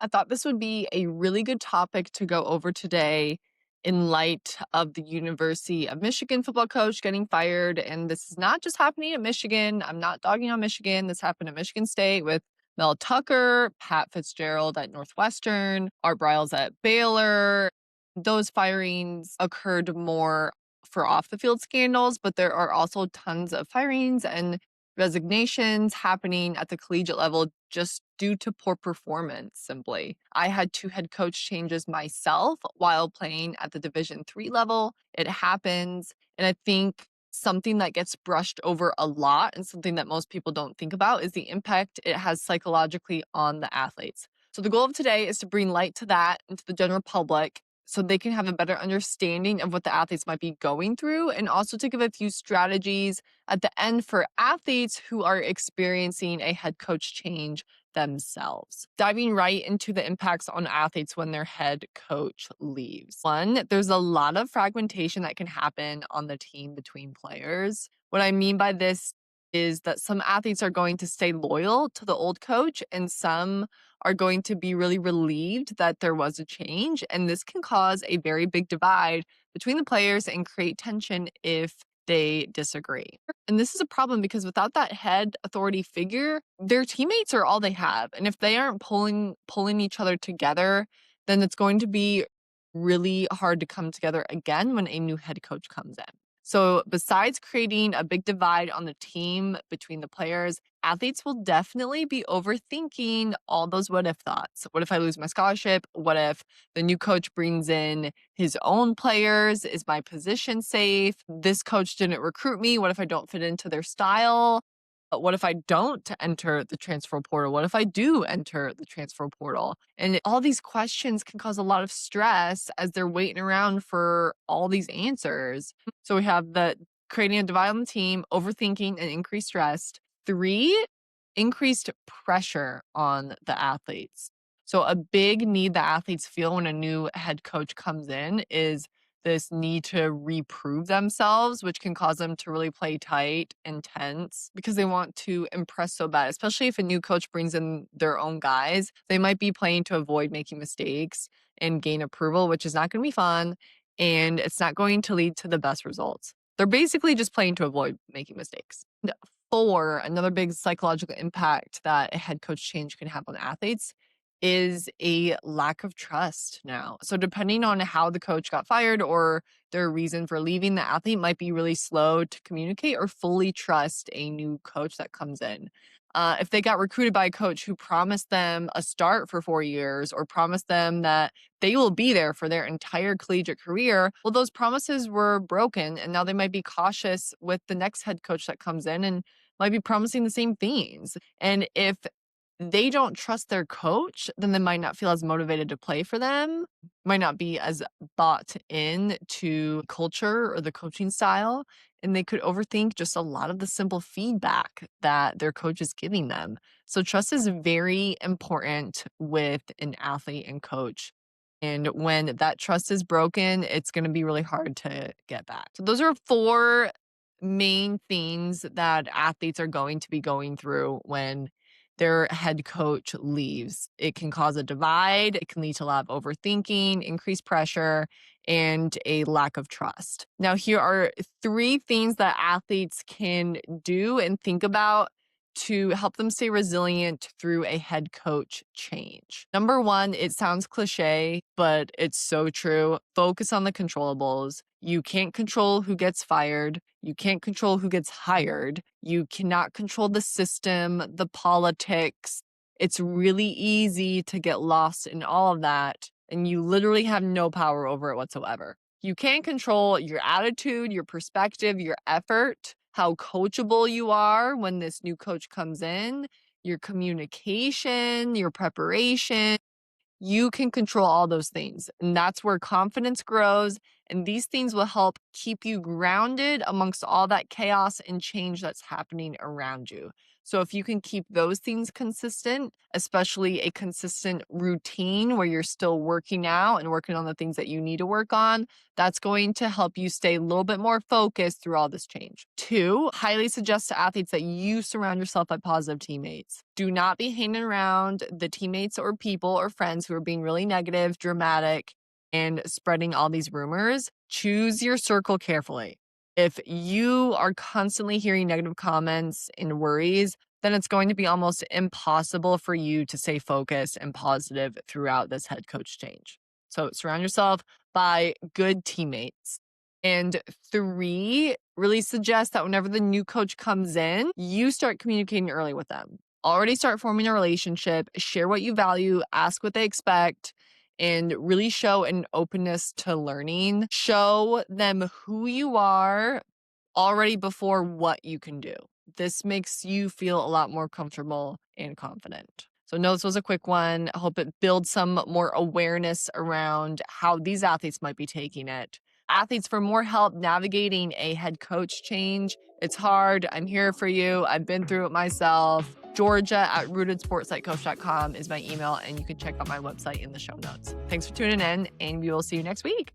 I thought this would be a really good topic to go over today in light of the University of Michigan football coach getting fired. And this is not just happening at Michigan. I'm not dogging on Michigan. This happened at Michigan State with Mel Tucker, Pat Fitzgerald at Northwestern, Art Briles at Baylor. Those firings occurred more for off the field scandals, but there are also tons of firings and resignations happening at the collegiate level just due to poor performance, simply. I had two head coach changes myself while playing at the Division III level. It happens. And I think something that gets brushed over a lot and something that most people don't think about is the impact it has psychologically on the athletes. So the goal of today is to bring light to that and to the general public so they can have a better understanding of what the athletes might be going through, and also to give a few strategies at the end for athletes who are experiencing a head coach change themselves. Diving right into the impacts on athletes when their head coach leaves. One, there's a lot of fragmentation that can happen on the team between players. What I mean by this is that some athletes are going to stay loyal to the old coach and some are going to be really relieved that there was a change. And this can cause a very big divide between the players and create tension if they disagree. And this is a problem because without that head authority figure, their teammates are all they have. And if they aren't pulling each other together, then it's going to be really hard to come together again when a new head coach comes in. So besides creating a big divide on the team between the players, athletes will definitely be overthinking all those what if thoughts. What if I lose my scholarship? What if the new coach brings in his own players? Is my position safe? This coach didn't recruit me. What if I don't fit into their style? What if I don't enter the transfer portal? What if I do enter the transfer portal? And all these questions can cause a lot of stress as they're waiting around for all these answers. So we have the creating a divide on the team, overthinking, and increased stress. Three, increased pressure on the athletes. So a big need that athletes feel when a new head coach comes in is this need to reprove themselves, which can cause them to really play tight and tense because they want to impress so bad, especially if a new coach brings in their own guys. They might be playing to avoid making mistakes and gain approval, which is not going to be fun. And it's not going to lead to the best results. They're basically just playing to avoid making mistakes. Four, another big psychological impact that a head coach change can have on athletes is a lack of trust now. So depending on how the coach got fired or their reason for leaving, the athlete might be really slow to communicate or fully trust a new coach that comes in. If they got recruited by a coach who promised them a start for 4 years or promised them that they will be there for their entire collegiate career, well, those promises were broken. And now they might be cautious with the next head coach that comes in and might be promising the same things. And if they don't trust their coach, then they might not feel as motivated to play for them, might not be as bought in to culture or the coaching style, and they could overthink just a lot of the simple feedback that their coach is giving them. So trust is very important with an athlete and coach. And when that trust is broken, it's going to be really hard to get back. So those are four main things that athletes are going to be going through when their head coach leaves. It can cause a divide, it can lead to a lot of overthinking, increased pressure, and a lack of trust. Now, here are three things that athletes can do and think about to help them stay resilient through a head coach change. Number one, it sounds cliche, but it's so true. Focus on the controllables. You can't control who gets fired. You can't control who gets hired. You cannot control the system, the politics. It's really easy to get lost in all of that, and you literally have no power over it whatsoever. You can control your attitude, your perspective, your effort, how coachable you are when this new coach comes in, your communication, your preparation. You can control all those things. And that's where confidence grows. And these things will help keep you grounded amongst all that chaos and change that's happening around you. So if you can keep those things consistent, especially a consistent routine where you're still working out and working on the things that you need to work on, that's going to help you stay a little bit more focused through all this change. 2, highly suggest to athletes that you surround yourself by positive teammates. Do not be hanging around the teammates or people or friends who are being really negative, dramatic, and spreading all these rumors. Choose your circle carefully. If you are constantly hearing negative comments and worries, then it's going to be almost impossible for you to stay focused and positive throughout this head coach change. So surround yourself by good teammates. And 3, really suggest that whenever the new coach comes in, you start communicating early with them. Already start forming a relationship, share what you value, ask what they expect, and really show an openness to learning. Show them who you are already before what you can do. This makes you feel a lot more comfortable and confident. So, no, this was a quick one. I hope it builds some more awareness around how these athletes might be taking it. Athletes, for more help navigating a head coach change, it's hard. I'm here for you. I've been through it myself. Georgia@rootedsportsitecoach.com is my email, and you can check out my website in the show notes. Thanks for tuning in, and we will see you next week.